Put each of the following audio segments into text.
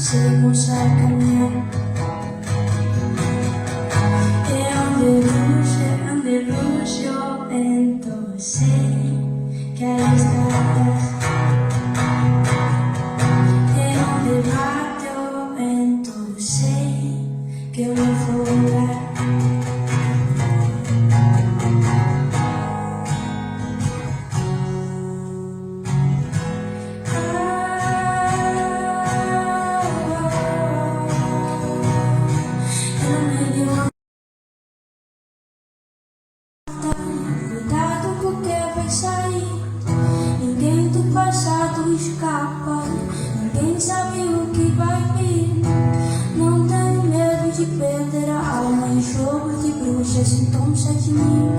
Seguimos a caminhar. Onde ruge o vento, sei que aí estarás. Onde bate o vento, sei que eu não vou voltar. Cuidado porque vai sair. Ninguém do passado escapa. Ninguém sabe o que vai vir. Não tenho medo de perder a alma em jogo de bruxas, então sai de mim.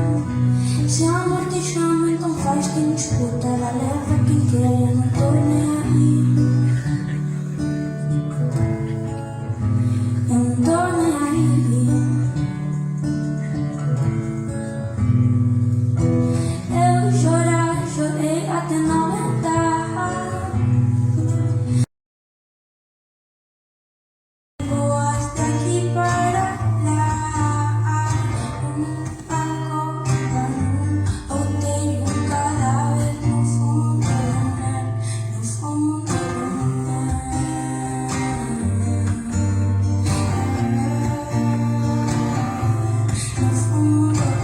Se a morte chama, então faz quem escuta. Ela leva quem quer, eu não tô nem aí. Eu não tô nem aí. Chorei até não aguentar. Vou até aqui para lá. Odeio um cadáver no fundo do mar. No fundo do mar. No fundo do mar.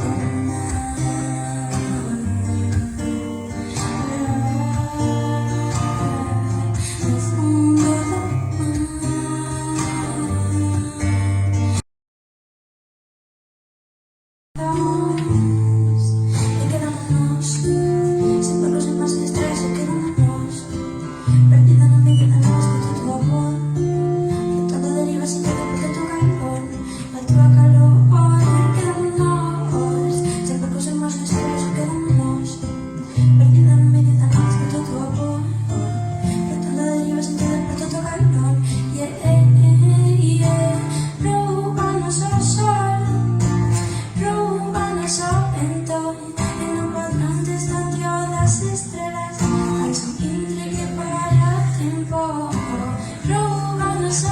Estrellas, al son que para tiempo, roban los